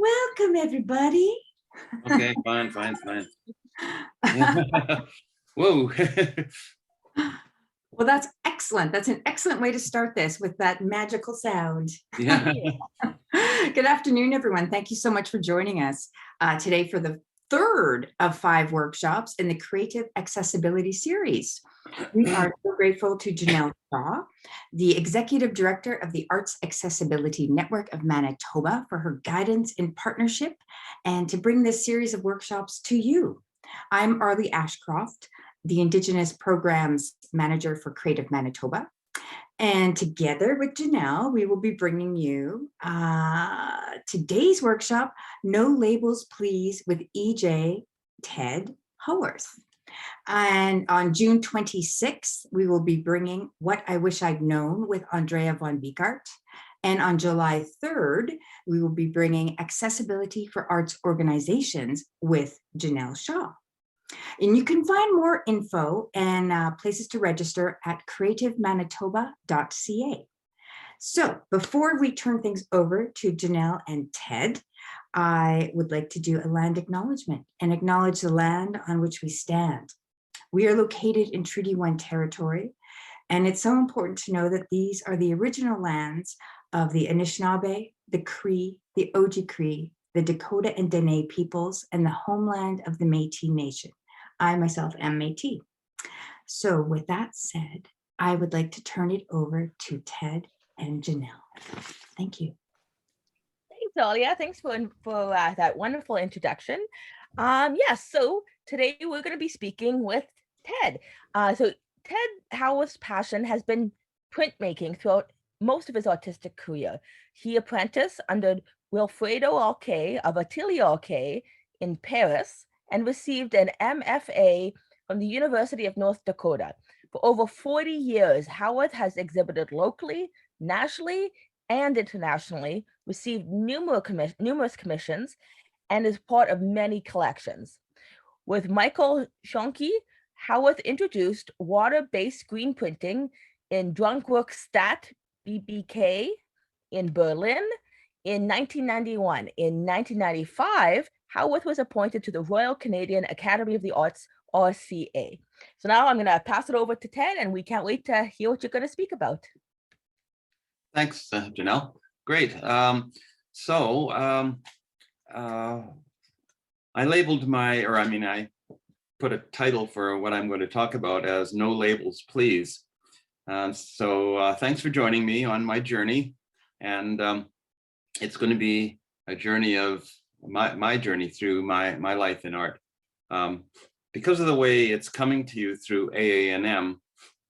Welcome, everybody. Okay, fine. Whoa. Well, that's excellent. That's an excellent way to start this with that magical sound. Yeah. Good afternoon, everyone. Thank you so much for joining us today for the third of 5 workshops in the Creative Accessibility Series. We are so grateful to Janelle Shaw, the Executive Director of the Arts Accessibility Network of Manitoba, for her guidance and partnership and to bring this series of workshops to you. I'm Arlie Ashcroft, the Indigenous Programs Manager for Creative Manitoba. And together with Janelle, we will be bringing you today's workshop, No Labels Please, with EJ Ted Howorth. And on June 26th, we will be bringing What I Wish I'd Known with Andrea von Beekart. And on July 3rd, we will be bringing Accessibility for Arts Organizations with Janelle Shaw. And you can find more info and places to register at creativemanitoba.ca. So before we turn things over to Janelle and Ted, I would like to do a land acknowledgement and acknowledge the land on which we stand. We are located in Treaty 1 territory, and it's so important to know that these are the original lands of the Anishinaabe, the Cree, the Oji-Cree, the Dakota and Dene peoples, and the homeland of the Métis Nation. I myself am Métis. So with that said, I would like to turn it over to Ted and Janelle. Thank you. Thanks, Alia. Thanks for that wonderful introduction. Yes, so today we're going to be speaking with Ted. So Ted Howorth's passion has been printmaking throughout most of his artistic career. He apprenticed under Wilfredo Alqué of Atelier Alqué in Paris and received an MFA from the University of North Dakota. For over 40 years, Howorth has exhibited locally, nationally, and internationally, received numerous commissions, and is part of many collections. With Michael Schonke, Howorth introduced water-based screen printing in Druckwerkstatt BBK in Berlin in 1991. In 1995, Howorth was appointed to the Royal Canadian Academy of the Arts, RCA. So now I'm going to pass it over to Ted, and we can't wait to hear what you're going to speak about. Thanks, Janelle. Great. I labeled I put a title for what I'm going to talk about as No Labels Please. So thanks for joining me on my journey. And it's going to be a journey of my journey through my life in art. Because of the way it's coming to you through AANM,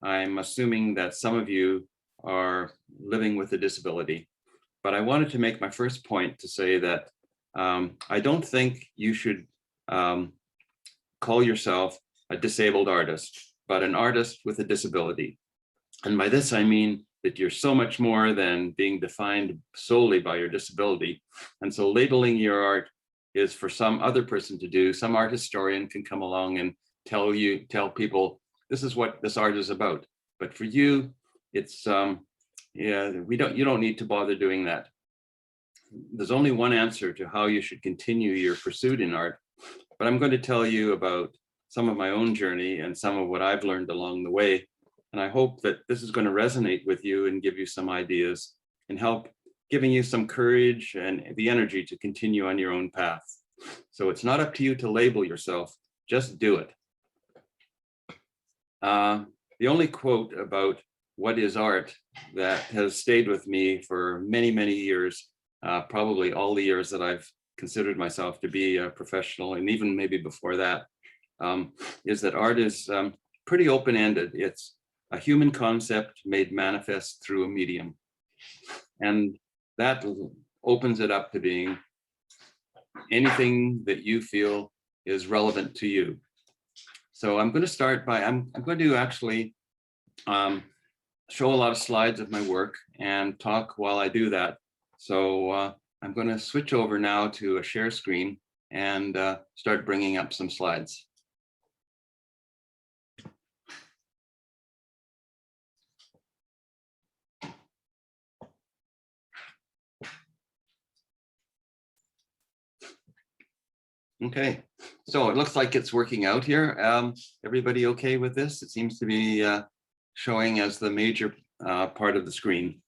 I'm assuming that some of you are living with a disability. But I wanted to make my first point to say that I don't think you should call yourself a disabled artist, but an artist with a disability. And by this, I mean that you're so much more than being defined solely by your disability. And so labeling your art is for some other person to do. Some art historian can come along and tell people, this is what this art is about. But for you, it's, you don't need to bother doing that. There's only one answer to how you should continue your pursuit in art. But I'm going to tell you about some of my own journey and some of what I've learned along the way. And I hope that this is going to resonate with you and give you some ideas and help giving you some courage and the energy to continue on your own path. So it's not up to you to label yourself, just do it. The only quote about what is art that has stayed with me for many, many years, probably all the years that I've considered myself to be a professional, and even maybe before that, is that art is pretty open-ended. It's a human concept made manifest through a medium. And that opens it up to being anything that you feel is relevant to you. So I'm going to start by, I'm going to actually show a lot of slides of my work and talk while I do that. So I'm going to switch over now to a share screen and start bringing up some slides. Okay, so it looks like it's working out here. Everybody okay with this? It seems to be showing as the major part of the screen.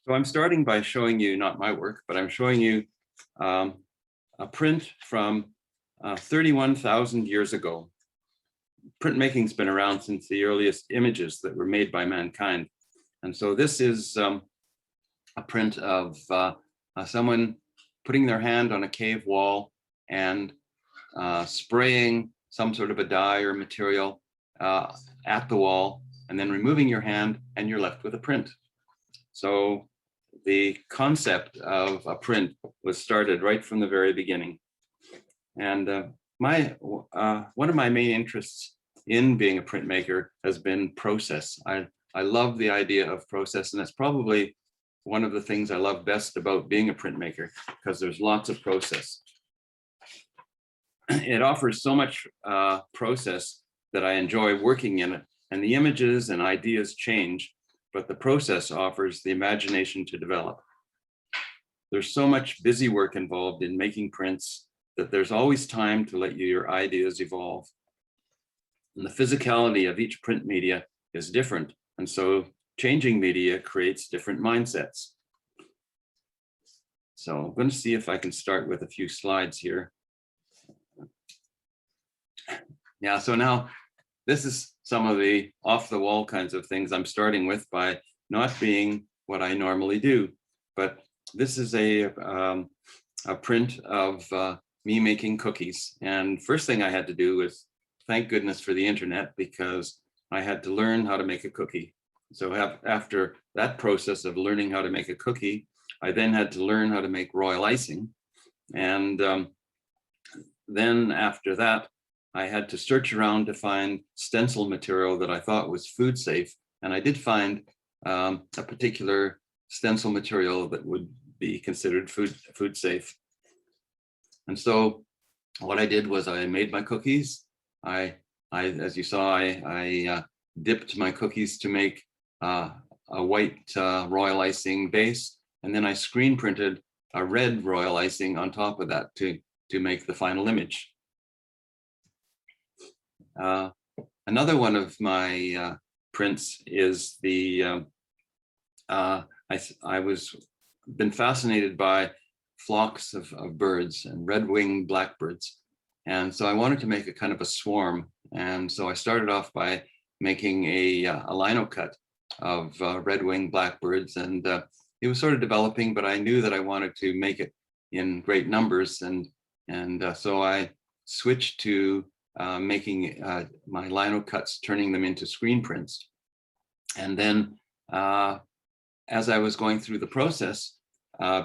So I'm starting by showing you, not my work, but I'm showing you a print from 31,000 years ago. Printmaking's been around since the earliest images that were made by mankind. And so this is a print of someone putting their hand on a cave wall and spraying some sort of a dye or material at the wall, and then removing your hand, and you're left with a print. So the concept of a print was started right from the very beginning. And one of my main interests in being a printmaker has been process. I love the idea of process, and that's probably one of the things I love best about being a printmaker, because there's lots of process. It offers so much process that I enjoy working in it, and the images and ideas change, but the process offers the imagination to develop. There's so much busy work involved in making prints that there's always time to let your ideas evolve. And the physicality of each print media is different, and so changing media creates different mindsets. So I'm going to see if I can start with a few slides here. Yeah, so now this is some of the off-the-wall kinds of things I'm starting with by not being what I normally do. But this is a print of me making cookies. And first thing I had to do was thank goodness for the internet, because I had to learn how to make a cookie. So after that process of learning how to make a cookie, I then had to learn how to make royal icing. And then after that, I had to search around to find stencil material that I thought was food safe. And I did find a particular stencil material that would be considered food safe. And so what I did was I made my cookies. As you saw, I dipped my cookies to make a white royal icing base. And then I screen printed a red royal icing on top of that to make the final image. Another one of my prints is the, I was been fascinated by flocks of birds and red-winged blackbirds. And so I wanted to make a kind of a swarm. And so I started off by making a lino cut of red-winged blackbirds, and it was sort of developing, but I knew that I wanted to make it in great numbers, and so I switched to making my lino cuts, turning them into screen prints. And then as I was going through the process,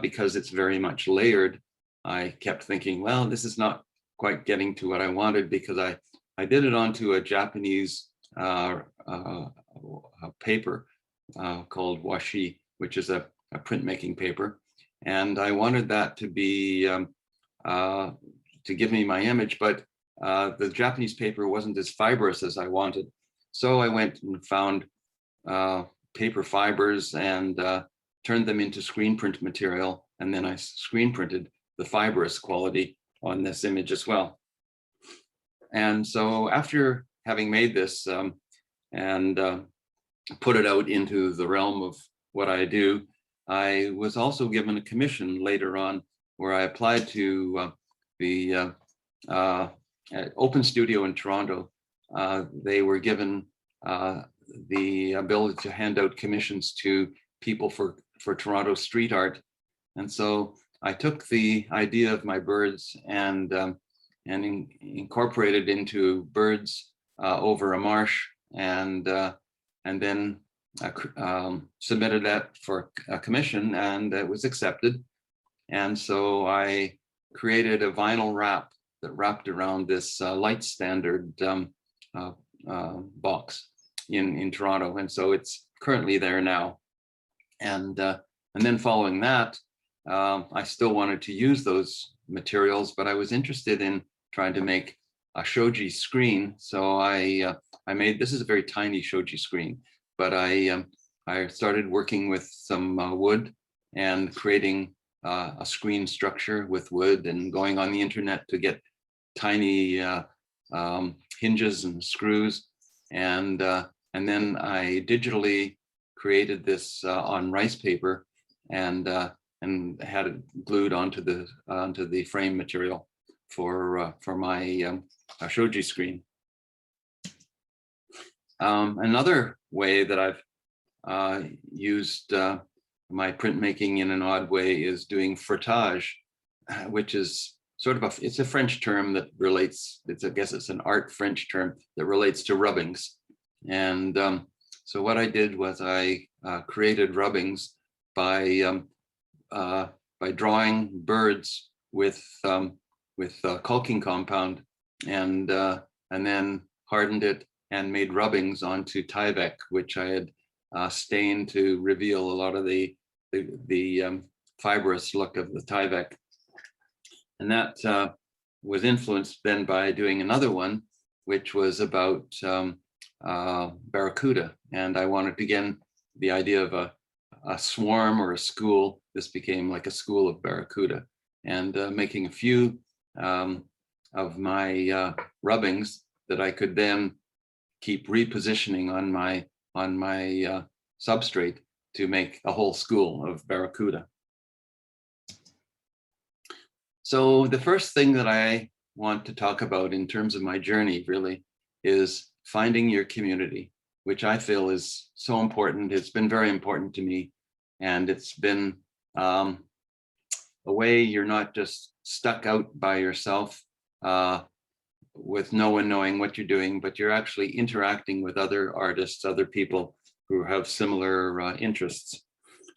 because it's very much layered, I kept thinking, well, this is not quite getting to what I wanted, because I did it onto a Japanese paper called washi, which is a printmaking paper. And I wanted that to be, to give me my image, but the Japanese paper wasn't as fibrous as I wanted. So I went and found paper fibers and turned them into screen print material. And then I screen printed the fibrous quality on this image as well. And so after having made this and put it out into the realm of what I do, I was also given a commission later on where I applied to the Open Studio in Toronto. They were given the ability to hand out commissions to people for Toronto street art. And so I took the idea of my birds and incorporated into birds over a marsh, and then submitted that for a commission, and it was accepted. And so I created a vinyl wrap that wrapped around this light standard box in Toronto, and so it's currently there now. And then following that, I still wanted to use those materials, but I was interested in trying to make a shoji screen. So I made, this is a very tiny shoji screen, but I started working with some wood and creating a screen structure with wood and going on the internet to get tiny hinges and screws. And then I digitally created this on rice paper and had it glued onto the frame material for my shoji screen. Another way that I've used my printmaking in an odd way is doing frottage, which is sort of it's a French term that relates, I guess it's an art French term that relates to rubbings. And so what I did was I created rubbings by drawing birds with caulking compound and then hardened it and made rubbings onto Tyvek, which I had stained to reveal a lot of the fibrous look of the Tyvek. And that was influenced then by doing another one, which was about barracuda. And I wanted, again, the idea of a swarm or a school. This became like a school of barracuda. And making a few of my rubbings that I could then keep repositioning on my substrate to make a whole school of barracuda. So the first thing that I want to talk about in terms of my journey really is finding your community, which I feel is so important. It's been very important to me, and it's been a way you're not just stuck out by yourself with no one knowing what you're doing, but you're actually interacting with other artists, other people who have similar interests.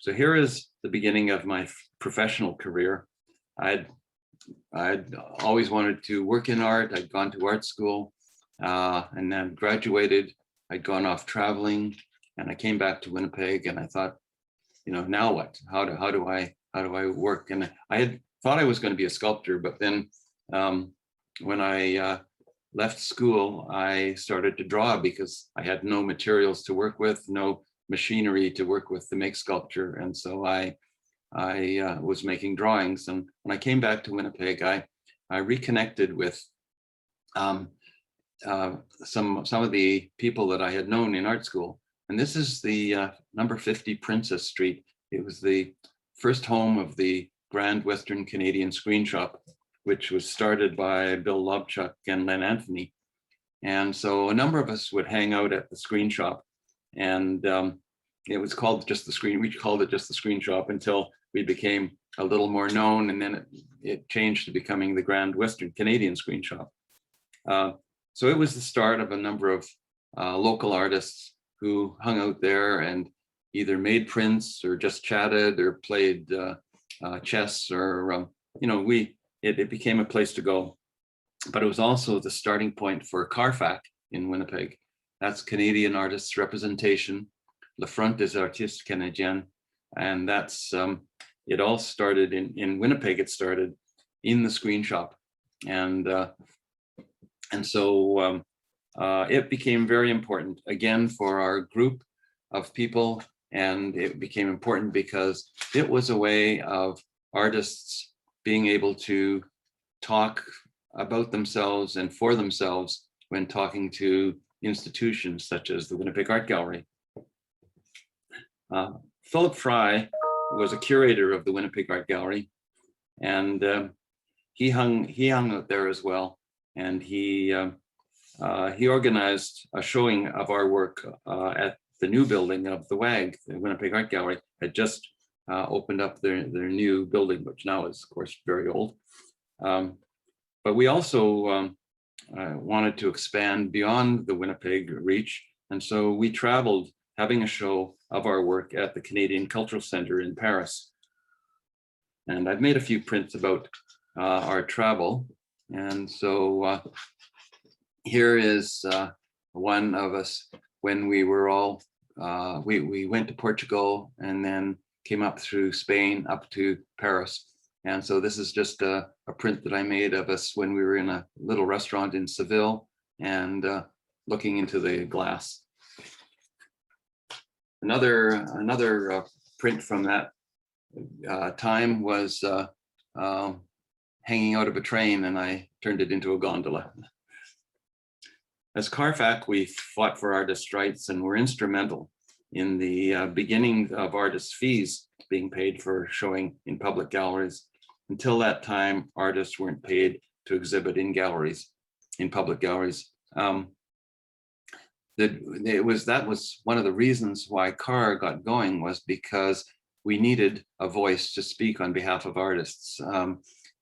So here is the beginning of my professional career. I'd always wanted to work in art. I'd gone to art school and then graduated. I'd gone off traveling, and I came back to Winnipeg, and I thought, now what? How do I work? And I had thought I was going to be a sculptor, but then when I left school, I started to draw because I had no materials to work with, no machinery to work with to make sculpture. And so I was making drawings. And when I came back to Winnipeg, I reconnected with some of the people that I had known in art school. And this is the number 50 Princess Street. It was the first home of the Grand Western Canadian Screen Shop, which was started by Bill Lobchuk and Len Anthony. And so a number of us would hang out at the screen shop, and it was called just the screen. We called it just the screen shop until we became a little more known, and then it changed to becoming the Grand Western Canadian Screen Shop. So it was the start of a number of local artists who hung out there and either made prints or just chatted or played chess, or it became a place to go. But it was also the starting point for CARFAC in Winnipeg. That's Canadian Artists Representation. Le Front des Artistes Canadiens. And that's, it all started in Winnipeg. It started in the screen shop. And so it became very important, again, for our group of people. And it became important because it was a way of artists being able to talk about themselves and for themselves when talking to institutions such as the Winnipeg Art Gallery. Philip Fry was a curator of the Winnipeg Art Gallery, and he hung out there as well. And he organized a showing of our work at the new building of the WAG. The Winnipeg Art Gallery had just opened up their new building, which now is, of course, very old. But we also wanted to expand beyond the Winnipeg reach. And so we traveled, having a show of our work at the Canadian Cultural Center in Paris. And I've made a few prints about our travel. And so here is one of us when we were all, we went to Portugal and then came up through Spain up to Paris. And so this is just a print that I made of us when we were in a little restaurant in Seville and looking into the glass. Another print from that time was hanging out of a train, and I turned it into a gondola. As CARFAC, we fought for artists' rights and were instrumental in the beginning of artists' fees being paid for showing in public galleries. Until that time, artists weren't paid to exhibit in galleries, in public galleries. That was one of the reasons why CAR got going, was because we needed a voice to speak on behalf of artists.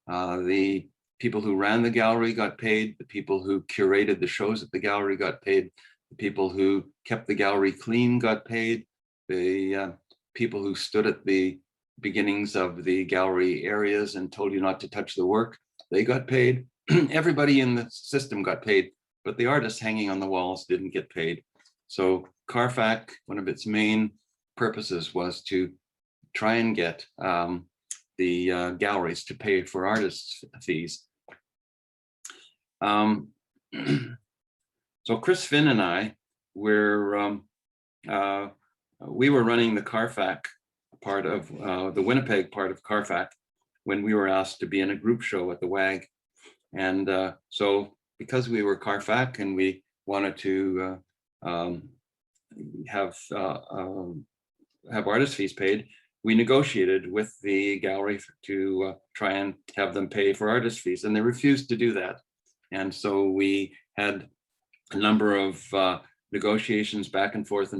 The people who ran the gallery got paid, the people who curated the shows at the gallery got paid, the people who kept the gallery clean got paid, the people who stood at the beginnings of the gallery areas and told you not to touch the work, they got paid. Everybody in the system got paid, but the artists hanging on the walls didn't get paid. So CARFAC, one of its main purposes was to try and get the galleries to pay for artists' fees. So Chris Finn and I were running the CARFAC part of the Winnipeg part of CARFAC when we were asked to be in a group show at the WAG. And so because we were CARFAC and we wanted to have artist fees paid, we negotiated with the gallery to try and have them pay for artist fees, and they refused to do that. And so we had a number of negotiations back and forth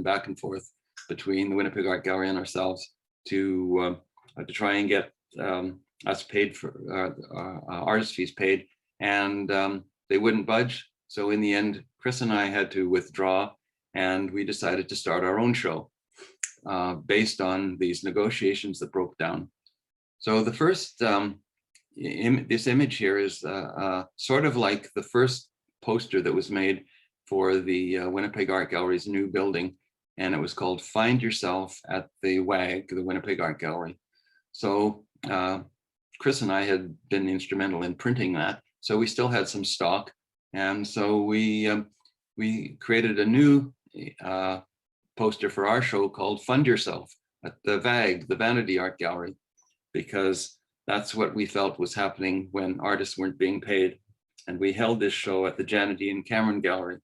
between the Winnipeg Art Gallery and ourselves to try and get us paid for artist fees paid, and they wouldn't budge. So in the end, Chris and I had to withdraw, and we decided to start our own show based on these negotiations that broke down. So the first, this image here is sort of like the first poster that was made for the Winnipeg Art Gallery's new building, and it was called Find Yourself at the WAG, the Winnipeg Art Gallery. So Chris and I had been instrumental in printing that, so we still had some stock, and so we created a new poster for our show called Fund Yourself at the VAG, the Vanity Art Gallery, because that's what we felt was happening when artists weren't being paid. And we held this show at the Janet E. and Cameron Gallery.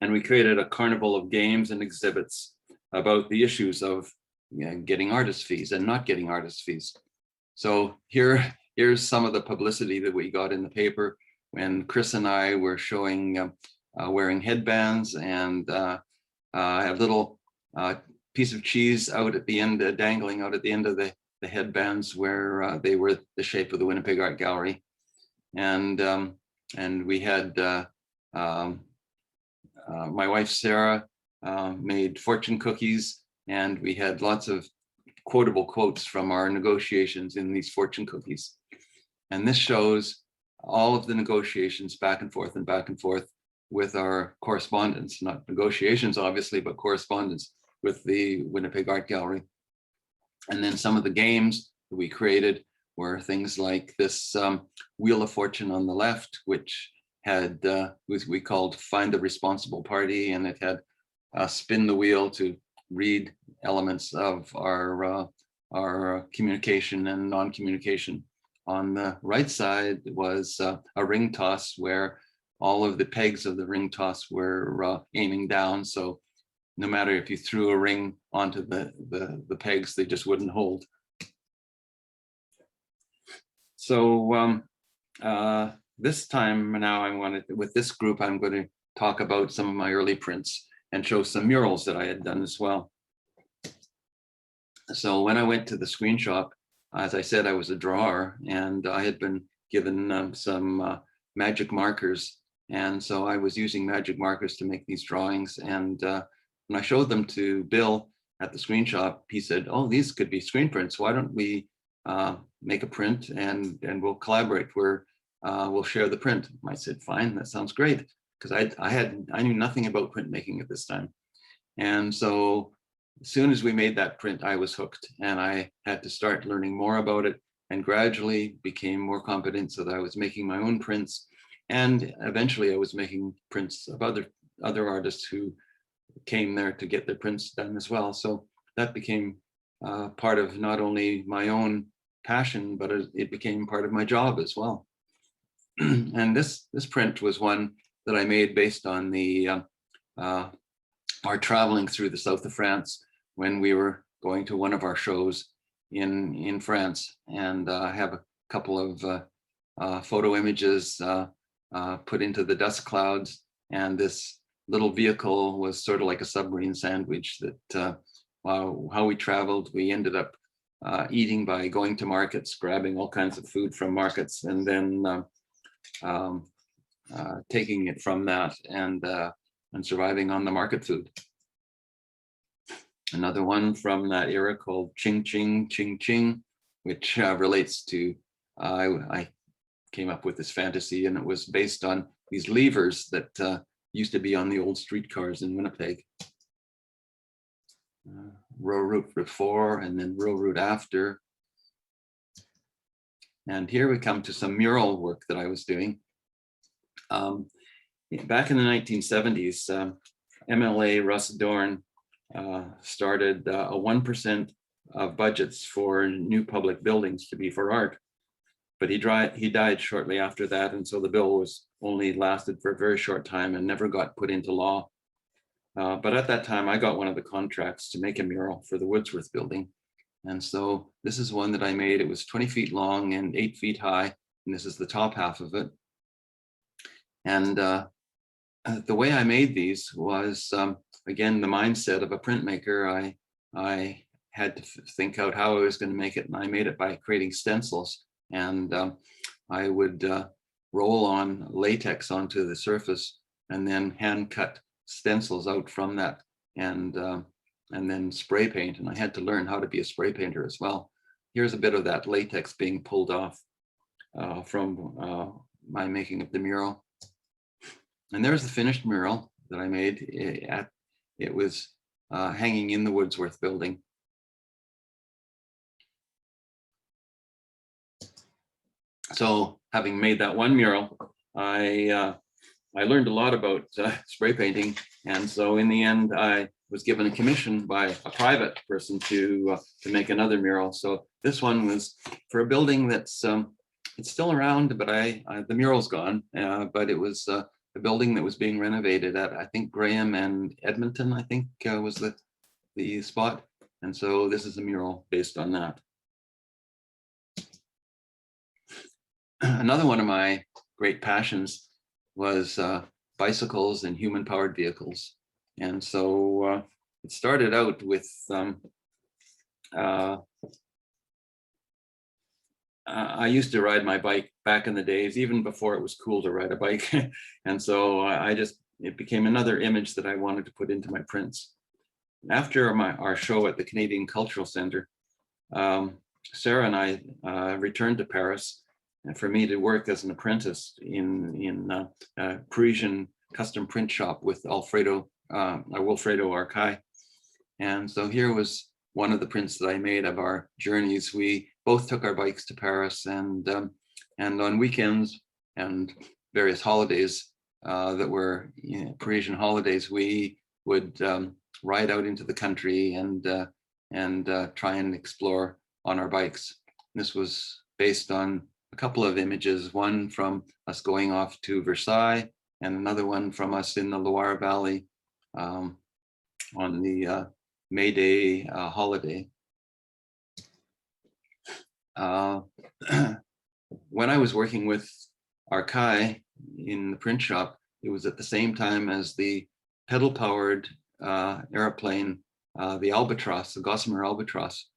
And we created a carnival of games and exhibits about the issues of getting artist fees and not getting artist fees. So here's some of the publicity that we got in the paper when Chris and I were showing wearing headbands and a little piece of cheese out at the end, dangling out at the end of the headbands where they were the shape of the Winnipeg Art Gallery. And we had my wife Sarah made fortune cookies, and we had lots of quotable quotes from our negotiations in these fortune cookies. And this shows all of the negotiations back and forth with our correspondence, not negotiations obviously, but correspondence with the Winnipeg Art Gallery. And then some of the games that we created were things like this Wheel of Fortune on the left, which had, we called Find the Responsible Party, and it had spin the wheel to read elements of our communication and non-communication. On the right side was a ring toss where all of the pegs of the ring toss were aiming down. So no matter if you threw a ring onto the pegs, they just wouldn't hold. So this time now with this group, I'm going to talk about some of my early prints and show some murals that I had done as well. So when I went to the screen shop, as I said, I was a drawer, and I had been given some magic markers. And so I was using magic markers to make these drawings. And when I showed them to Bill at the screen shop, he said, "Oh, these could be screen prints. Why don't we make a print and we'll collaborate where we'll share the print?" I said, "Fine, that sounds great," because I knew nothing about printmaking at this time. And so as soon as we made that print, I was hooked, and I had to start learning more about it, and gradually became more competent so that I was making my own prints. And eventually I was making prints of other artists who came there to get their prints done as well. So that became part of not only my own passion, but it became part of my job as well. And this print was one that I made based on our traveling through the south of France when we were going to one of our shows in France. And I have a couple of photo images put into the dust clouds. And this little vehicle was sort of like a submarine sandwich that how we traveled. We ended up eating by going to markets, grabbing all kinds of food from markets, and then taking it from that and surviving on the market food. Another one from that era called Ching Ching Ching Ching, which relates to, I came up with this fantasy, and it was based on these levers that used to be on the old streetcars in Winnipeg. Row route before and then row route after. And here we come to some mural work that I was doing. Back in the 1970s, MLA Russ Dorn started a 1% of budgets for new public buildings to be for art. But he died shortly after that, and so the bill was only lasted for a very short time and never got put into law. But at that time, I got one of the contracts to make a mural for the Wordsworth building. And so this is one that I made. It was 20 feet long and 8 feet high, and this is the top half of it. And the way I made these was, again, the mindset of a printmaker. I had to think out how I was going to make it, and I made it by creating stencils. And I would roll on latex onto the surface and then hand cut stencils out from that, and then spray paint. And I had to learn how to be a spray painter as well. Here's a bit of that latex being pulled off from my making of the mural. And there's the finished mural that I made. It was hanging in the Wordsworth building. So having made that one mural, I learned a lot about spray painting. And so in the end, I was given a commission by a private person to make another mural. So this one was for a building that's it's still around, but the mural's gone. But it was a building that was being renovated at, I think, Graham and Edmonton, I think was the spot. And so this is a mural based on that. Another one of my great passions was bicycles and human-powered vehicles. And so it started out with I used to ride my bike back in the days, even before it was cool to ride a bike. And so it became another image that I wanted to put into my prints. After our show at the Canadian Cultural Center, Sarah and I returned to Paris for me to work as an apprentice in a Parisian custom print shop with Wilfredo Arcai. And so here was one of the prints that I made of our journeys. We both took our bikes to Paris, and on weekends and various holidays that were Parisian holidays, we would ride out into the country and try and explore on our bikes. This was based on a couple of images, one from us going off to Versailles and another one from us in the Loire Valley on the May Day holiday. When I was working with Arcai in the print shop, it was at the same time as the pedal-powered airplane, the Albatross, the Gossamer Albatross,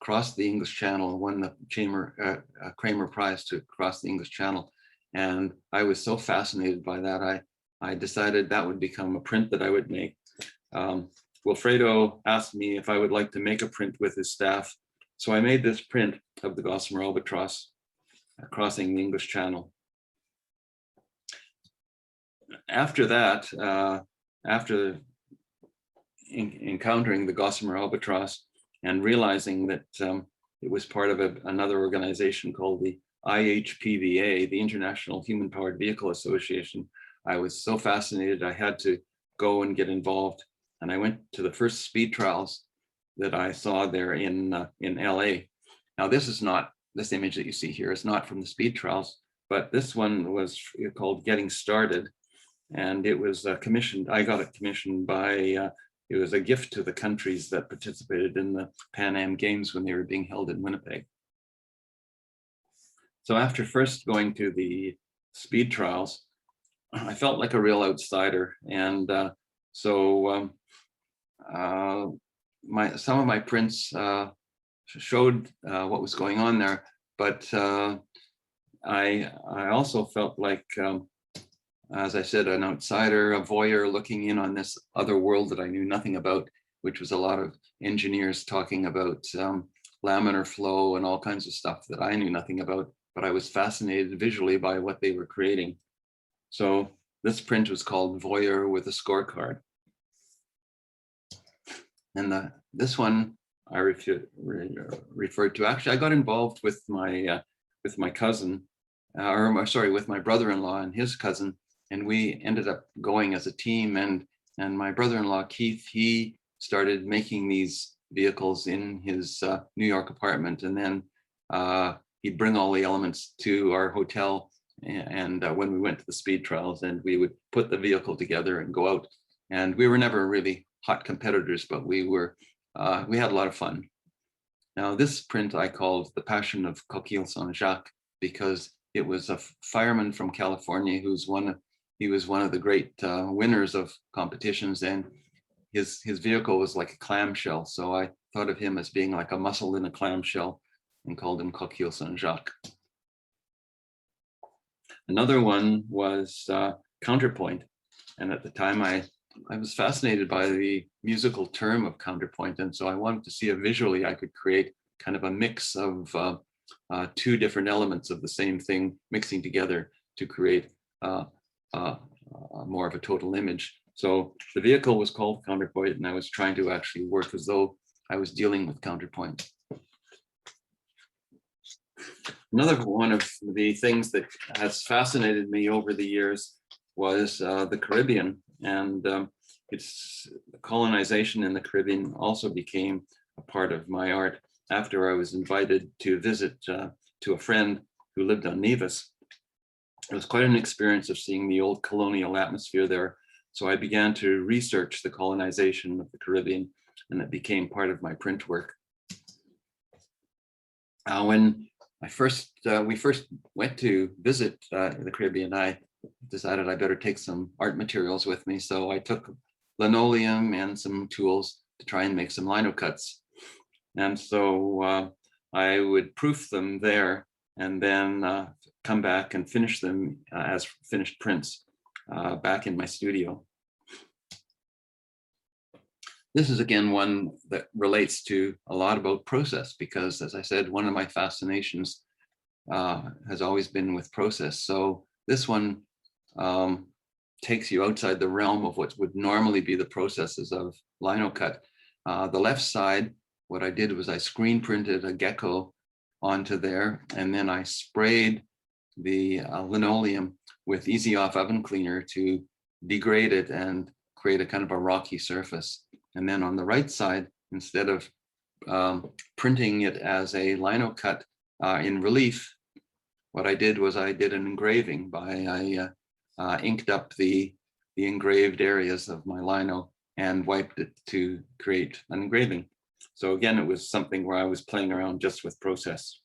crossed the English Channel, won the Kramer Prize to cross the English Channel. And I was so fascinated by that, I decided that would become a print that I would make. Wilfredo asked me if I would like to make a print with his staff. So I made this print of the Gossamer Albatross crossing the English Channel. After that, after encountering the Gossamer Albatross and realizing that it was part of another organization called the IHPVA, the International Human Powered Vehicle Association, I was so fascinated I had to go and get involved. And I went to the first speed trials that I saw there in LA. Now, this image that you see here is not from the speed trials, but this one was called Getting Started. And it was commissioned, I got it commissioned by, it was a gift to the countries that participated in the Pan Am Games when they were being held in Winnipeg. So after first going to the speed trials, I felt like a real outsider. And some of my prints showed what was going on there, but I also felt like, as I said, an outsider, a voyeur looking in on this other world that I knew nothing about, which was a lot of engineers talking about laminar flow and all kinds of stuff that I knew nothing about, but I was fascinated visually by what they were creating. So this print was called Voyeur with a Scorecard. And this one I referred to, actually, I got involved with my cousin, with my brother-in-law and his cousin, and we ended up going as a team. And my brother-in-law, Keith, he started making these vehicles in his New York apartment. And then he'd bring all the elements to our hotel. And when we went to the speed trials, and we would put the vehicle together and go out. And we were never really hot competitors, but we had a lot of fun. Now, this print I called The Passion of Coquille Saint-Jacques, because it was a fireman from California he was one of the great winners of competitions, and his vehicle was like a clamshell. So I thought of him as being like a mussel in a clamshell and called him Coquille Saint-Jacques. Another one was counterpoint. And at the time I was fascinated by the musical term of counterpoint. And so I wanted to see if visually I could create kind of a mix of two different elements of the same thing mixing together to create more of a total image. So the vehicle was called Counterpoint, and I was trying to actually work as though I was dealing with counterpoint. Another one of the things that has fascinated me over the years was the Caribbean, and its colonization in the Caribbean also became a part of my art after I was invited to visit to a friend who lived on Nevis. It was quite an experience of seeing the old colonial atmosphere there. So I began to research the colonization of the Caribbean, and it became part of my print work. When we first went to visit the Caribbean, I decided I better take some art materials with me. So I took linoleum and some tools to try and make some lino cuts. And so I would proof them there and then come back and finish them as finished prints back in my studio. This is again one that relates to a lot about process, because as I said, one of my fascinations has always been with process. So this one takes you outside the realm of what would normally be the processes of lino cut. The left side, what I did was I screen printed a gecko onto there, and then I sprayed the linoleum with Easy Off oven cleaner to degrade it and create a kind of a rocky surface. And then on the right side, instead of printing it as a lino cut in relief, what I did was I did an engraving I inked up the engraved areas of my lino and wiped it to create an engraving. So again, it was something where I was playing around just with process.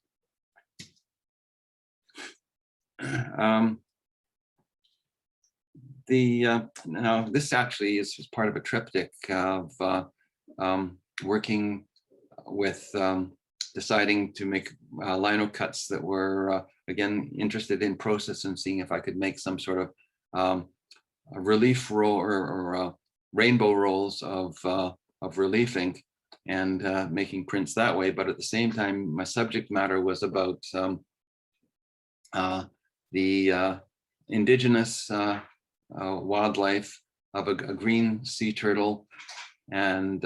Now this actually is part of a triptych of working with deciding to make lino cuts that were again interested in process and seeing if I could make some sort of a relief roll or rainbow rolls of relief ink and making prints that way. But at the same time, my subject matter was about the indigenous wildlife of a green sea turtle, and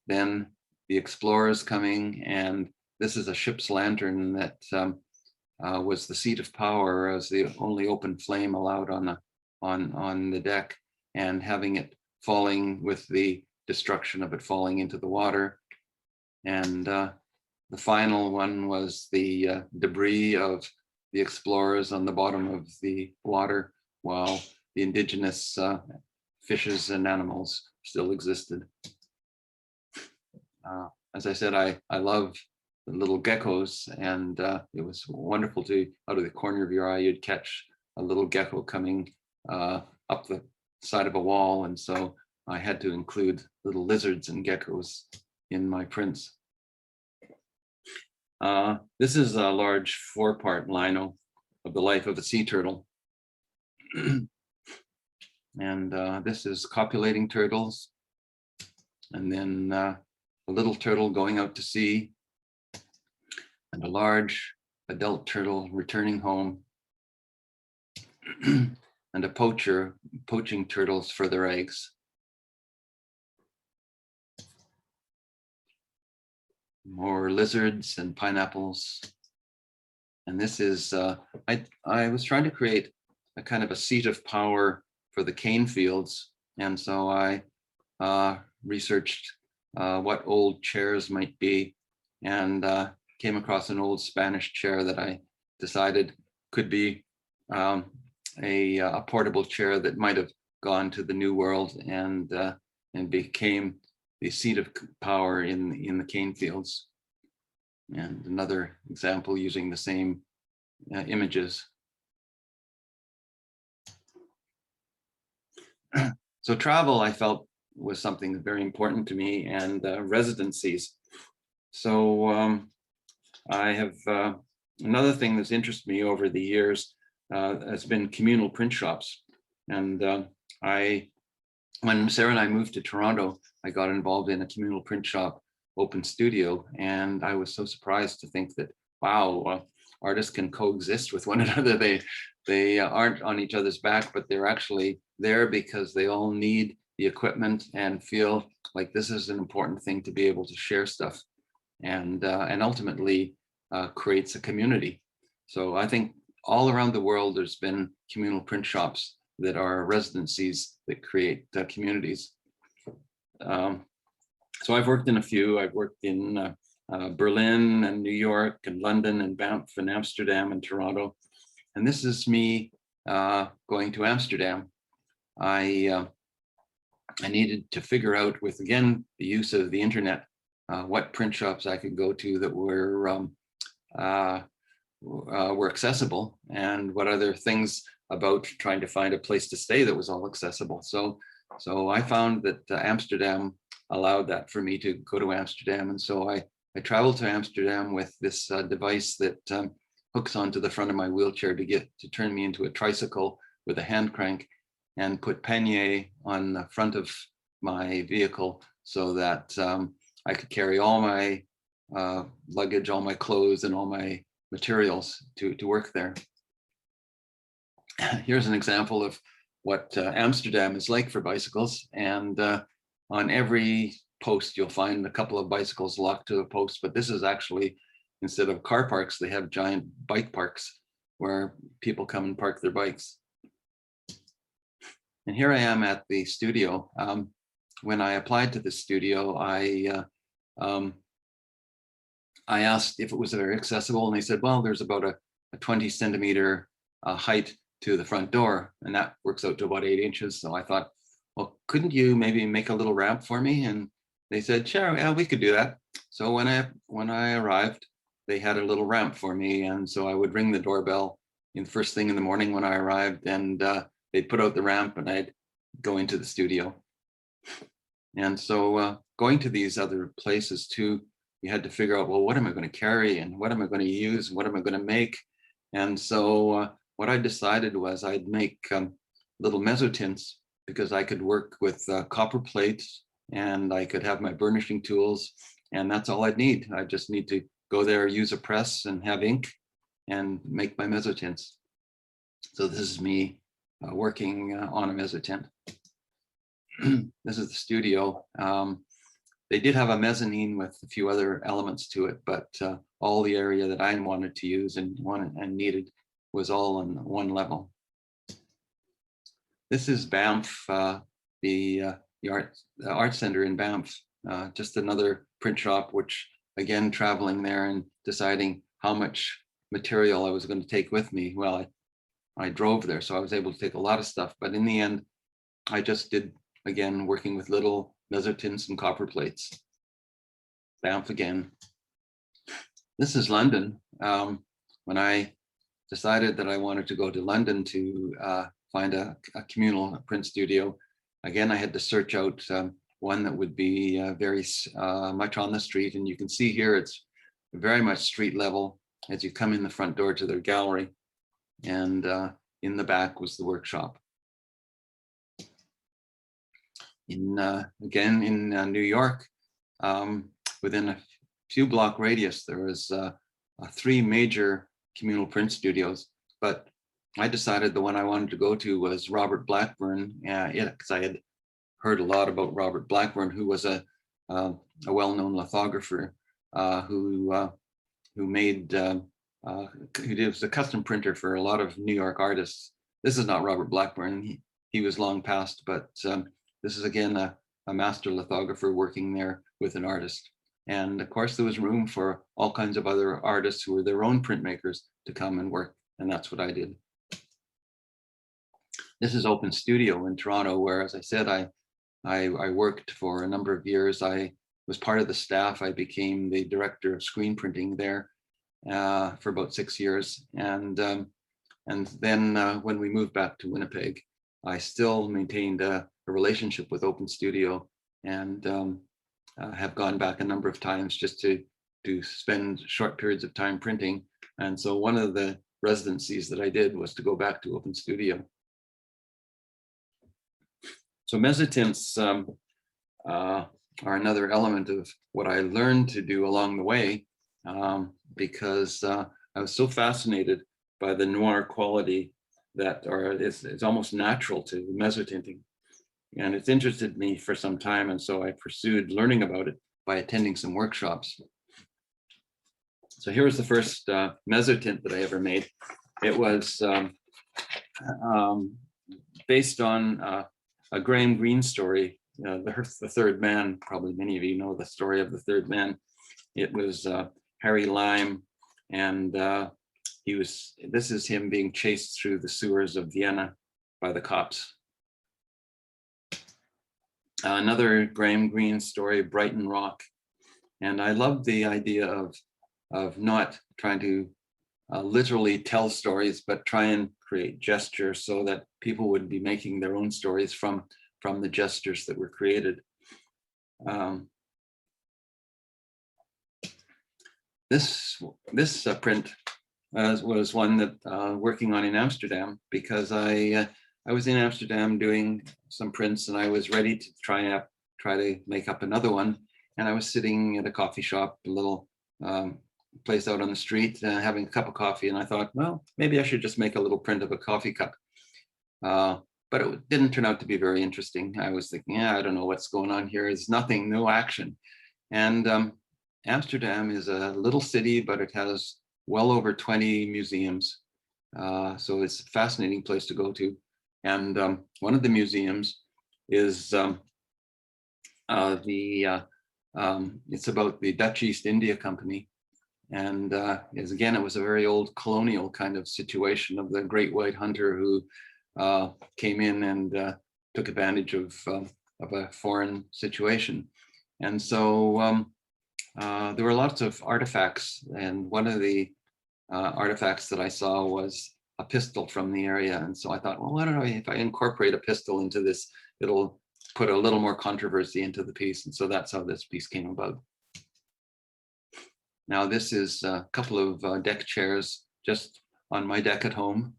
then the explorers coming, and this is a ship's lantern that was the seat of power as the only open flame allowed on the deck, and having it falling with the destruction of it falling into the water, And the final one was the debris of the explorers on the bottom of the water, while the indigenous fishes and animals still existed. As I said, I love the little geckos, and it was wonderful to, out of the corner of your eye, you'd catch a little gecko coming up the side of a wall. And so I had to include little lizards and geckos in my prints. This is a large 4-part lino of the life of a sea turtle. And this is copulating turtles. And then a little turtle going out to sea, and a large adult turtle returning home, and a poacher poaching turtles for their eggs. More lizards and pineapples. And this is, I was trying to create a kind of a seat of power for the cane fields. And so I researched what old chairs might be, and came across an old Spanish chair that I decided could be a portable chair that might have gone to the New World and became the seat of power in the cane fields. And another example using the same images. So travel, I felt, was something very important to me, and residencies. So I have another thing that's interested me over the years has been communal print shops. And when Sarah and I moved to Toronto, I got involved in a communal print shop open studio, and I was so surprised to think that, wow, artists can coexist with one another. They aren't on each other's back, but they're actually there because they all need the equipment and feel like this is an important thing to be able to share stuff, and ultimately creates a community. So I think all around the world, there's been communal print shops that are residencies that create communities. So I've worked in a few. I've worked in Berlin and New York and London and Banff and Amsterdam and Toronto. And this is me going to Amsterdam. I needed to figure out, with, again, the use of the internet, what print shops I could go to that were accessible, and what other things about trying to find a place to stay that was all accessible. So I found that Amsterdam allowed that for me to go to Amsterdam. And so I traveled to Amsterdam with this device that hooks onto the front of my wheelchair to turn me into a tricycle with a hand crank, and put pannier on the front of my vehicle so that I could carry all my luggage, all my clothes, and all my materials to work there. Here's an example of what Amsterdam is like for bicycles. And on every post, you'll find a couple of bicycles locked to a post, but this is actually, instead of car parks, they have giant bike parks where people come and park their bikes. And here I am at the studio. When I applied to the studio, I asked if it was very accessible, and they said, well, there's about a 20 centimeter height to the front door, and that works out to about 8 inches. So I thought, well, couldn't you maybe make a little ramp for me? And they said, sure, yeah, we could do that. So when I arrived, they had a little ramp for me, and so I would ring the doorbell in first thing in the morning when I arrived, and they'd put out the ramp, and I'd go into the studio. And so going to these other places too, you had to figure out, well, what am I going to carry, and what am I going to use, and what am I going to make? And so what I decided was I'd make little mezzotints, because I could work with copper plates, and I could have my burnishing tools, and that's all I'd need. I just need to go there, use a press, and have ink, and make my mezzotints. So this is me working on a mezzotint. This is the studio. They did have a mezzanine with a few other elements to it, but all the area that I wanted to use and needed was all on one level. This is Banff, the art center in Banff, just another print shop which again, traveling there and deciding how much material I was going to take with me. Well, I drove there, so I was able to take a lot of stuff. But in the end, I just did, again, working with little mezzotints and copper plates. Banff again. This is London. When I decided that I wanted to go to London to find a communal print studio, again, I had to search out one that would be very much on the street. And you can see here, it's very much street level as you come in the front door to their gallery. And in the back was the workshop. Again, in New York, within a few block radius, there was 3 major communal print studios, but I decided the one I wanted to go to was Robert Blackburn, because I had heard a lot about Robert Blackburn, who was a well-known lithographer who made who was a custom printer for a lot of New York artists. This is not Robert Blackburn; he was long past, but this is again a master lithographer working there with an artist. And of course, there was room for all kinds of other artists who were their own printmakers to come and work, and that's what I did. This is Open Studio in Toronto, where, as I said, I worked for a number of years. I was part of the staff. I became the director of screen printing there for about 6 years. And then when we moved back to Winnipeg, I still maintained a relationship with Open Studio, and have gone back a number of times just to spend short periods of time printing. And so one of the residencies that I did was to go back to Open Studio. So mezzotints are another element of what I learned to do along the way, because I was so fascinated by the noir quality that it's almost natural to mezzotinting. And it's interested me for some time, and so I pursued learning about it by attending some workshops. So here was the first mezzotint that I ever made. It was based on a Graham Greene story, The Third Man. Probably many of you know the story of The Third Man. It was Harry Lime, and this is him being chased through the sewers of Vienna by the cops. Another Graham Greene story, Brighton Rock. And I loved the idea of not trying to literally tell stories, but try and create gesture so that people would be making their own stories from the gestures that were created. This print was one that working on in Amsterdam, because I was in Amsterdam doing some prints, and I was ready to try to make up another one. And I was sitting at a coffee shop, a little place out on the street, having a cup of coffee. And I thought, well, maybe I should just make a little print of a coffee cup. But it didn't turn out to be very interesting. I was thinking, yeah, I don't know what's going on here. It's nothing, no action. And Amsterdam is a little city, but it has well over 20 museums. So it's a fascinating place to go to. And one of the museums is it's about the Dutch East India Company. And again, it was a very old colonial kind of situation of the great white hunter who came in and took advantage of a foreign situation. And so there were lots of artifacts. And one of the artifacts that I saw was a pistol from the area. And so I thought, well, if I incorporate a pistol into this, it'll put a little more controversy into the piece. And so that's how this piece came about. Now, this is a couple of deck chairs just on my deck at home.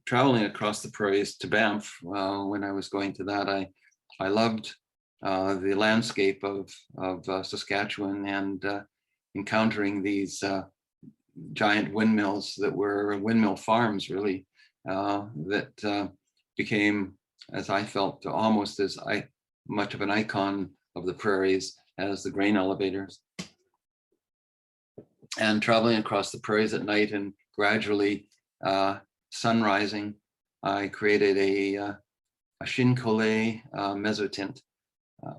Traveling across the prairies to Banff, when I was going to that, I loved the landscape of Saskatchewan, and encountering these giant windmills that were windmill farms, really, that became, as I felt, almost as much of an icon of the prairies as the grain elevators. And traveling across the prairies at night and gradually sun rising, I created a Shin Kole mezzotint.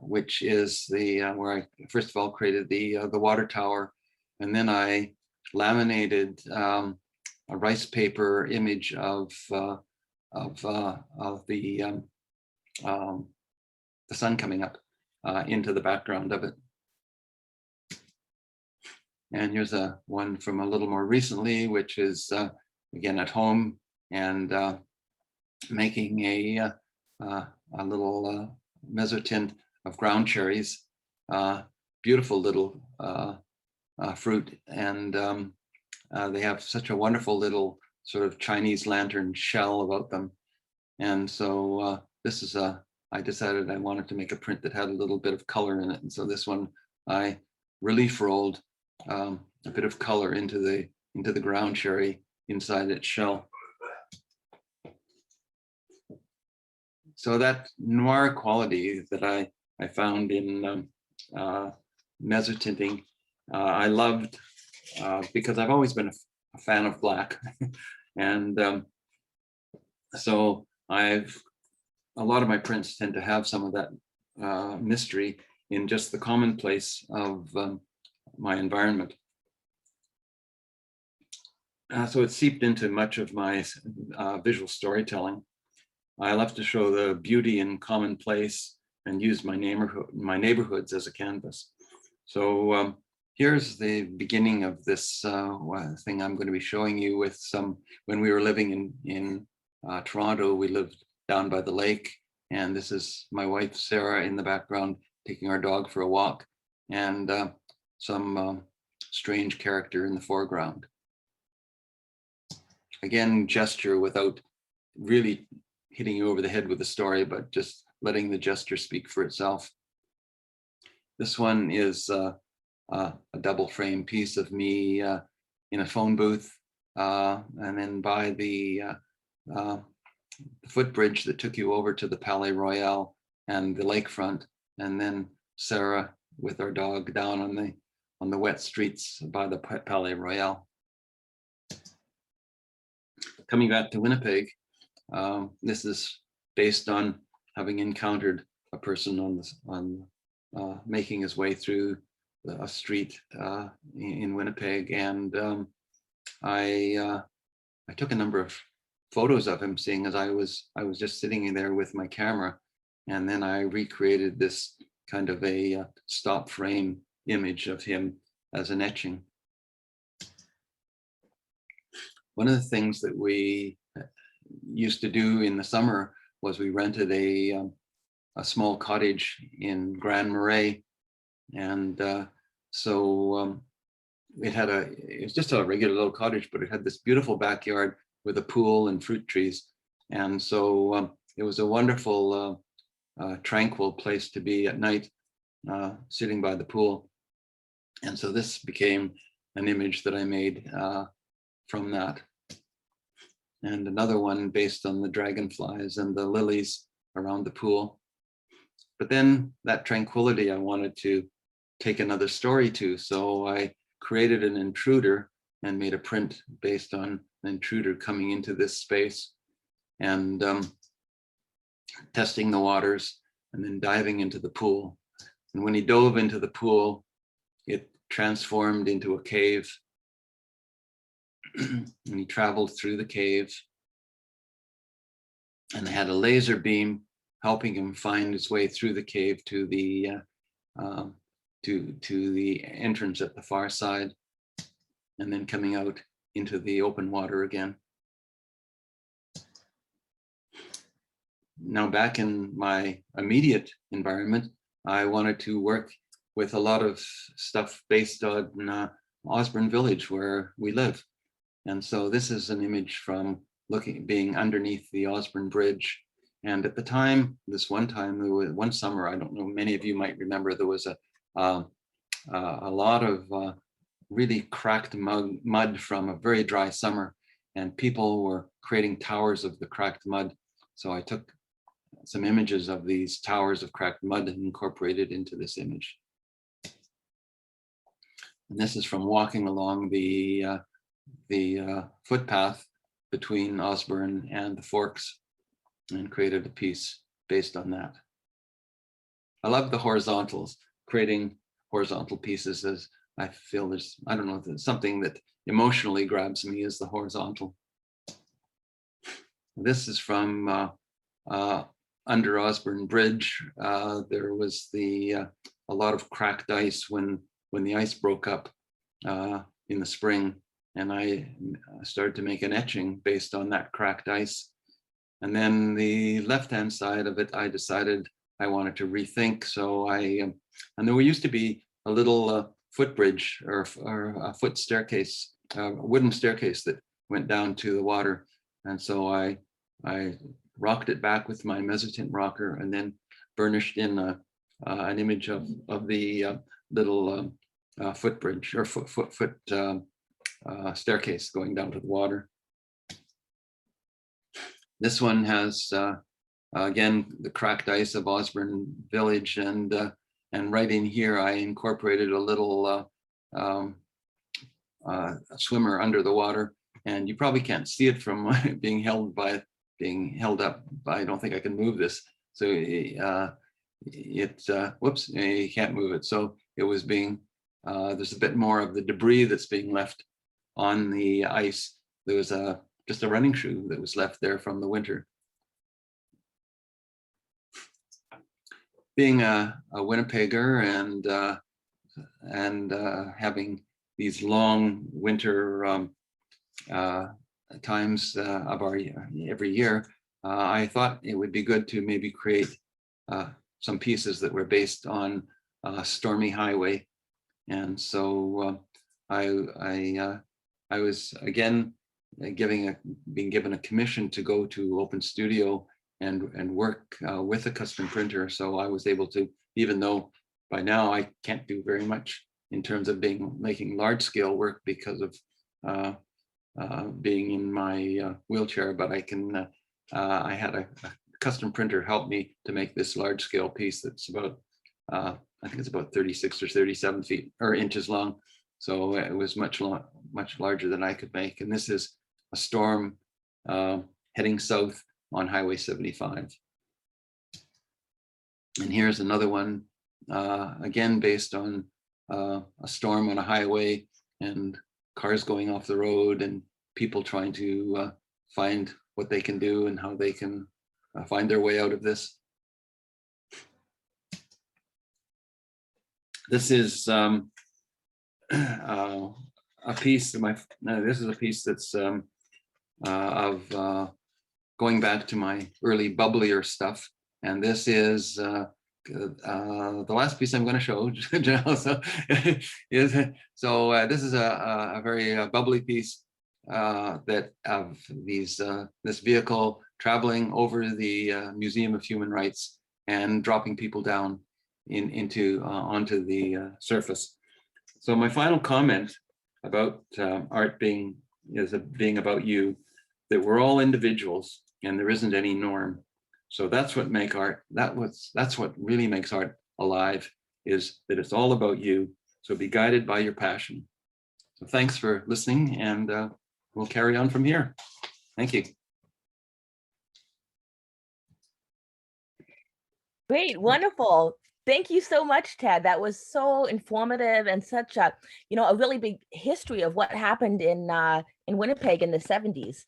which is the where I first of all created the water tower, and then I laminated a rice paper image of the sun coming up into the background of it. And here's one from a little more recently, which is again at home and making a little mezzotint of ground cherries, beautiful little fruit, and they have such a wonderful little sort of Chinese lantern shell about them. And so this is I decided I wanted to make a print that had a little bit of color in it, and so this one I relief rolled a bit of color into the ground cherry inside its shell. So that noir quality that I found in mezzotinting, I loved because I've always been a fan of black, and so a lot of my prints tend to have some of that mystery in just the commonplace of my environment. So it seeped into much of my visual storytelling. I love to show the beauty in commonplace and use my neighborhoods as a canvas. So here's the beginning of this thing I'm going to be showing you with some, when we were living in Toronto, we lived down by the lake, and this is my wife, Sarah, in the background, taking our dog for a walk, and some strange character in the foreground. Again, gesture without really hitting you over the head with the story, but just letting the gesture speak for itself. This one is a double frame piece of me in a phone booth, and then by the footbridge that took you over to the Palais Royal and the lakefront, and then Sarah with our dog down on the wet streets by the Palais Royal. Coming back to Winnipeg, this is based on having encountered a person making his way through a street in Winnipeg, and I took a number of photos of him, seeing as I was just sitting in there with my camera, and then I recreated this kind of a stop frame image of him as an etching. One of the things that we used to do in the summer was we rented a small cottage in Grand Marais, and so it was just a regular little cottage, but it had this beautiful backyard with a pool and fruit trees, and so it was a wonderful tranquil place to be at night, sitting by the pool. And so this became an image that I made from that. And another one based on the dragonflies and the lilies around the pool. But then that tranquility I wanted to take another story to, so I created an intruder and made a print based on an intruder coming into this space and testing the waters and then diving into the pool. And when he dove into the pool, it transformed into a cave. And he traveled through the cave and had a laser beam helping him find his way through the cave to the entrance at the far side, and then coming out into the open water again. Now back in my immediate environment, I wanted to work with a lot of stuff based on Osborne Village, where we live. And so this is an image from being underneath the Osborne Bridge. And at the time, there was one summer, I don't know, many of you might remember, there was a lot of really cracked mud from a very dry summer, and people were creating towers of the cracked mud. So I took some images of these towers of cracked mud and incorporated into this image. And this is from walking along the footpath between Osborne and the Forks, and created a piece based on that. I love the horizontals, creating horizontal pieces. As I feel there's, I don't know, there's something that emotionally grabs me is the horizontal. This is from under Osborne Bridge. There was a lot of cracked ice when the ice broke up in the spring, and I started to make an etching based on that cracked ice. And then the left-hand side of it, I decided I wanted to rethink. So and there used to be a little footbridge or a foot staircase, a wooden staircase that went down to the water. And so I rocked it back with my mezzotint rocker and then burnished in an image of the little footbridge or foot staircase going down to the water. This one has again the cracked ice of Osborne Village, and right in here I incorporated a little swimmer under the water, and you probably can't see it from being held up. I don't think I can move this, so whoops, you can't move it. So it was being there's a bit more of the debris that's being left on the ice. There was just a running shoe that was left there from the winter. Being a Winnipegger and having these long winter times of our every year, I thought it would be good to maybe create some pieces that were based on Stormy Highway. And so I was again being given a commission to go to Open Studio and work with a custom printer. So I was able to, even though by now I can't do very much in terms of making large scale work because of being in my wheelchair, but I can. I had a custom printer help me to make this large scale piece that's about I think it's about 36 or 37 feet or inches long. So it was much larger than I could make. And this is a storm heading south on Highway 75. And here's another one, again, based on a storm on a highway and cars going off the road and people trying to find what they can do and how they can find their way out of this. This is a piece of this is a piece that's of going back to my early bubblier stuff. And this is the last piece I'm going to show. This is a very bubbly piece that of this vehicle traveling over the Museum of Human Rights and dropping people down onto the surface. So my final comment about art being about you, that we're all individuals and there isn't any norm. So that's what makes art. That's what really makes art alive, is that it's all about you. So be guided by your passion. So thanks for listening, and we'll carry on from here. Thank you. Great, wonderful. Thank you so much, Ted. That was so informative and such a, a really big history of what happened in Winnipeg in the 70s.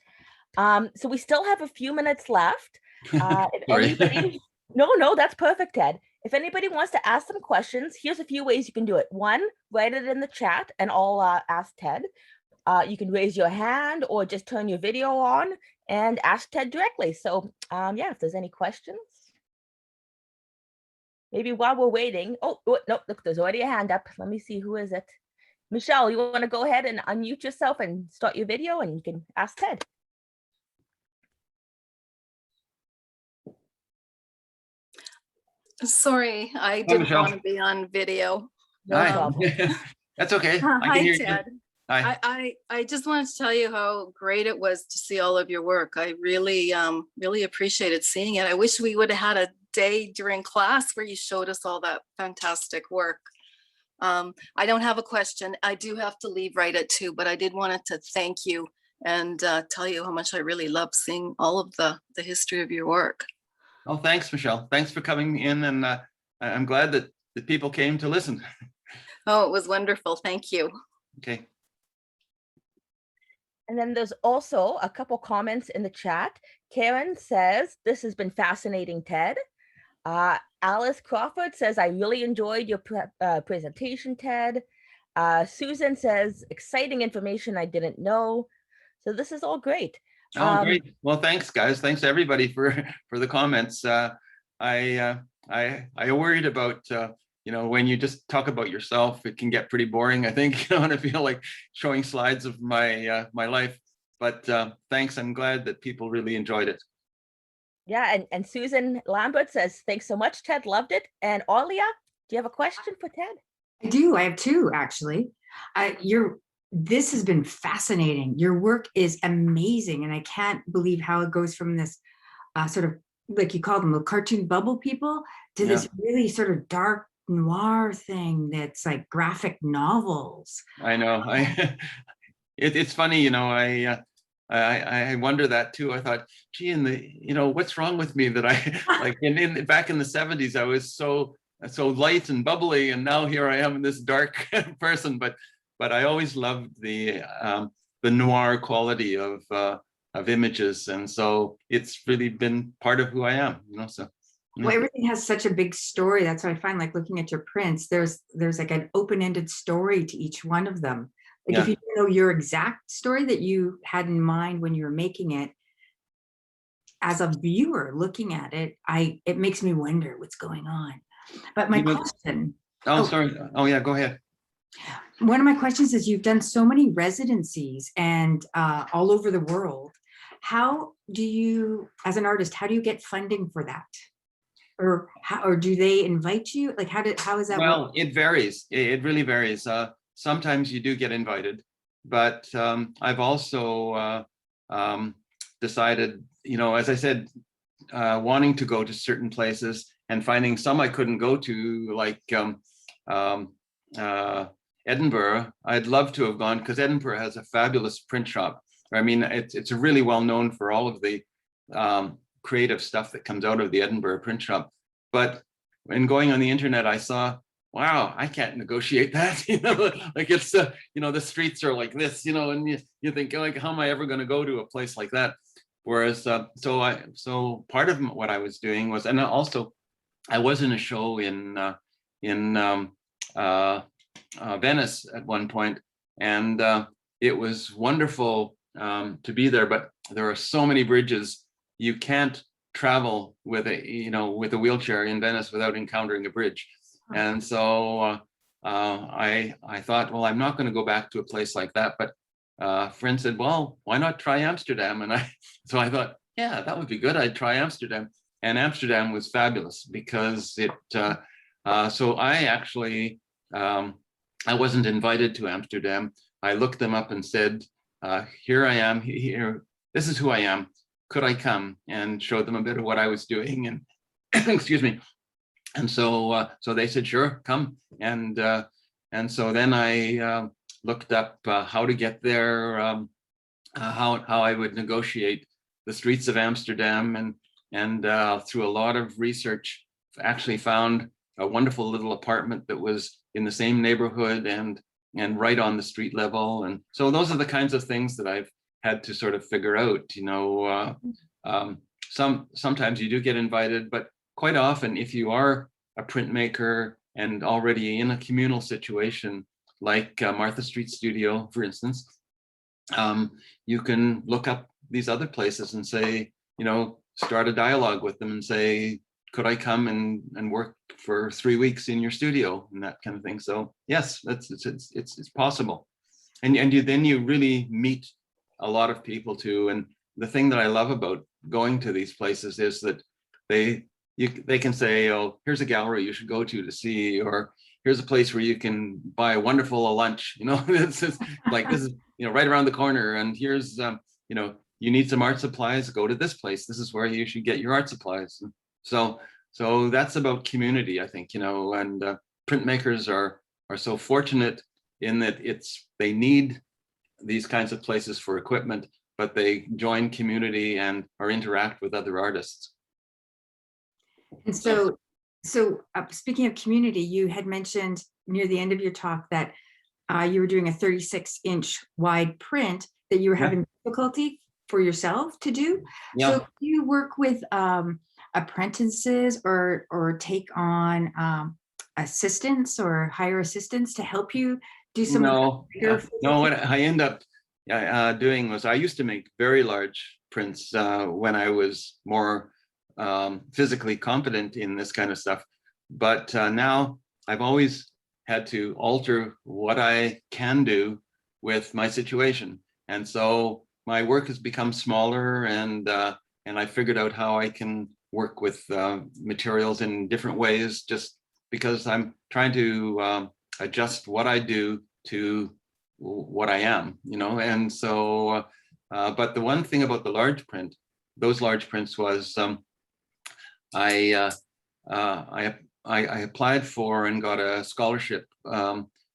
So we still have a few minutes left. If anybody, no, that's perfect, Ted. If anybody wants to ask some questions, here's a few ways you can do it. One, write it in the chat and I'll ask Ted. You can raise your hand or just turn your video on and ask Ted directly. So yeah, if there's any questions. Maybe while we're waiting, no, look, there's already a hand up. Let me see, who is it? Michelle, you want to go ahead and unmute yourself and start your video and you can ask Ted. Sorry, I didn't want to be on video. No That's okay. Hi, hear Ted. You. Hi. I just wanted to tell you how great it was to see all of your work. I really appreciated seeing it. I wish we would have had a day during class where you showed us all that fantastic work. I don't have a question. I do have to leave right at 2, but I did want to thank you and tell you how much I really love seeing all of the history of your work. Oh, thanks, Michelle. Thanks for coming in and I'm glad that the people came to listen. Oh, it was wonderful. Thank you. Okay. And then there's also a couple comments in the chat. Karen says, this has been fascinating, Ted. Alice Crawford says, I really enjoyed your presentation, Ted. Susan says, exciting information I didn't know. So this is all great. Oh, great. Well, thanks, guys. Thanks everybody for the comments. I worried about when you just talk about yourself, it can get pretty boring. I think and I feel like showing slides of my my life. But thanks. I'm glad that people really enjoyed it. Yeah, and Susan Lambert says, thanks so much, Ted. Loved it. And Aulia, do you have a question for Ted? I do. I have two, actually. This has been fascinating. Your work is amazing, and I can't believe how it goes from this sort of, like you call them, the cartoon bubble people, to this really sort of dark noir thing that's like graphic novels. I know. It's funny, I wonder that too. I thought, gee, what's wrong with me that I like back in the 70s, I was so light and bubbly, and now here I am, this dark person. But I always loved the noir quality of images, and so it's really been part of who I am. So. Well, everything has such a big story. That's what I find, like looking at your prints, there's like an open-ended story to each one of them. Like if you know your exact story that you had in mind when you were making it, as a viewer looking at it, it makes me wonder what's going on. But my question. Oh, sorry. Oh, yeah, go ahead. One of my questions is, you've done so many residencies and all over the world. How do you, as an artist, how do you get funding for that? Or do they invite you? Like, how is that? Well, work? it varies. It really varies. Sometimes you do get invited, but I've also decided, as I said, wanting to go to certain places and finding some I couldn't go to, like Edinburgh. I'd love to have gone, because Edinburgh has a fabulous print shop. I mean, it's really well known for all of the creative stuff that comes out of the Edinburgh print shop. But when going on the internet, I saw, wow, I can't negotiate that. Like it's the streets are like this, and you think, like, how am I ever going to go to a place like that? Whereas so part of what I was doing was, and also I was in a show in Venice at one point, and it was wonderful to be there. But there are so many bridges, you can't travel with a wheelchair in Venice without encountering a bridge. And so I thought, well, I'm not going to go back to a place like that. But a friend said, well, why not try Amsterdam? And so I thought, yeah, that would be good. I'd try Amsterdam. And Amsterdam was fabulous because so I actually, I wasn't invited to Amsterdam. I looked them up and said, here I am, here, this is who I am. Could I come? And showed them a bit of what I was doing, and excuse me. And so they said, sure, come. And so then I looked up how to get there, how I would negotiate the streets of Amsterdam, and through a lot of research, actually found a wonderful little apartment that was in the same neighborhood and right on the street level. And so those are the kinds of things that I've had to sort of figure out. Sometimes you do get invited, but quite often, if you are a printmaker and already in a communal situation, like Martha Street Studio, for instance, you can look up these other places and say, start a dialogue with them and say, could I come and work for 3 weeks in your studio, and that kind of thing. So yes, it's possible. And then you really meet a lot of people too. And the thing that I love about going to these places is that they can say, oh, here's a gallery you should go to see, or here's a place where you can buy a wonderful lunch. This is like, this is right around the corner, and here's you need some art supplies, go to this place. This is where you should get your art supplies. And so that's about community, I think, and printmakers are so fortunate in that they need these kinds of places for equipment, but they join community and or interact with other artists. And so So speaking of community, you had mentioned near the end of your talk that you were doing a 36-inch wide print that you were Yeah. having difficulty for yourself to do. Yeah. So do you work with apprentices or take on assistants or hire assistants to help you do some of No, the bigger no. What I end up doing was I used to make very large prints when I was more physically competent in this kind of stuff. But now I've always had to alter what I can do with my situation. And so my work has become smaller, and I figured out how I can work with materials in different ways, just because I'm trying to adjust what I do to what I am, and so, but the one thing about the large print, those large prints was I applied for and got a scholarship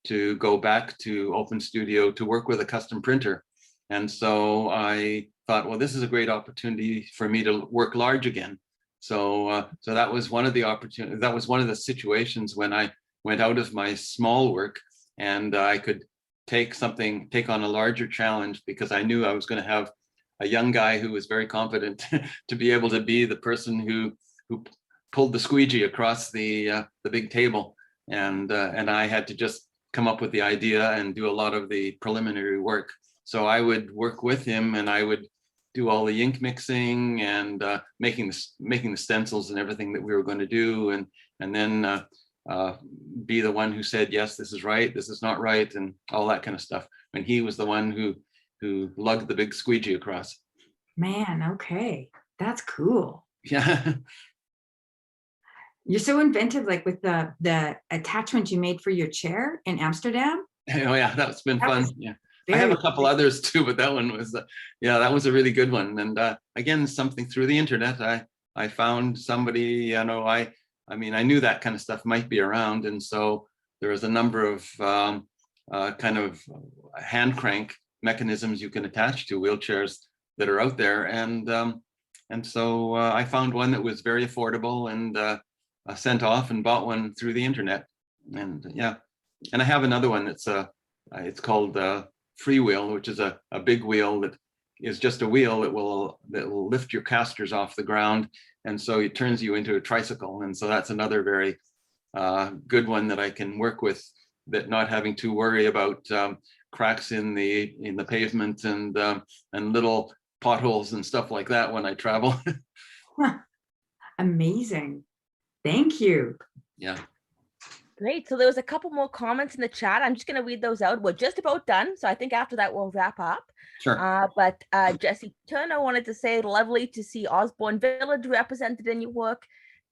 to go back to Open Studio to work with a custom printer. And so I thought, well, this is a great opportunity for me to work large again. So that was one of the opportunities. That was one of the situations when I went out of my small work, and I could take on a larger challenge, because I knew I was going to have a young guy who was very confident to be able to be the person who pulled the squeegee across the big table, and I had to just come up with the idea and do a lot of the preliminary work. So I would work with him, and I would do all the ink mixing and making the stencils and everything that we were going to do, and then be the one who said, yes, this is right, this is not right, and all that kind of stuff. And he was the one who lugged the big squeegee across. Man, okay, that's cool. Yeah. You're so inventive, like with the attachment you made for your chair in Amsterdam. Oh yeah, that's been That fun. was Yeah, I have a couple others too, but that one was that was a really good one. And again, something through the internet, I found somebody, I mean, I knew that kind of stuff might be around, and so there was a number of kind of hand crank mechanisms you can attach to wheelchairs that are out there, and so I found one that was very affordable, and sent off and bought one through the internet. And yeah, and I have another one that's it's called Freewheel, which is a big wheel that is just a wheel that will lift your casters off the ground, and so it turns you into a tricycle. And so that's another very good one that I can work with, that not having to worry about cracks in the pavement and little potholes and stuff like that when I travel. Amazing. Thank you. Yeah. Great. So there was a couple more comments in the chat. I'm just going to read those out. We're just about done. So I think after that, we'll wrap up. Sure. But Jesse Turner wanted to say, lovely to see Osborne Village represented in your work.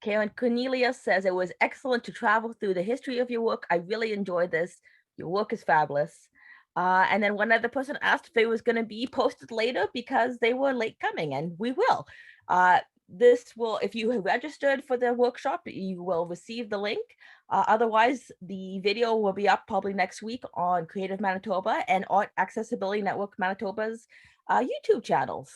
Karen Cornelius says, it was excellent to travel through the history of your work. I really enjoyed this. Your work is fabulous. And then one other person asked if it was going to be posted later because they were late coming, and we will. This will, if you have registered for the workshop, you will receive the link. Otherwise, the video will be up probably next week on Creative Manitoba and Art Accessibility Network Manitoba's YouTube channels.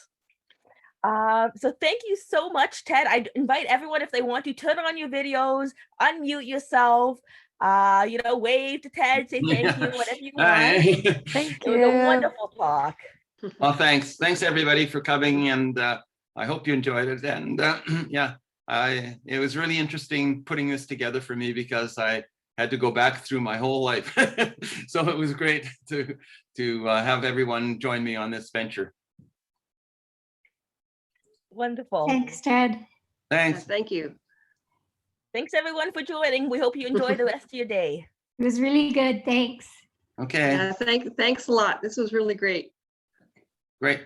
So thank you so much, Ted. I invite everyone, if they want to, turn on your videos, unmute yourself, wave to Ted, say thank you, whatever you want. Thank It was a wonderful talk. Well, thanks everybody for coming, and I hope you enjoyed it. And yeah, it was really interesting putting this together for me, because I had to go back through my whole life. So it was great to have everyone join me on this venture. Wonderful. Thanks, Ted. Thanks. Thank you. Thanks everyone for joining. We hope you enjoy the rest of your day. It was really good. Thanks. Okay. Thanks a lot. This was really great. Great.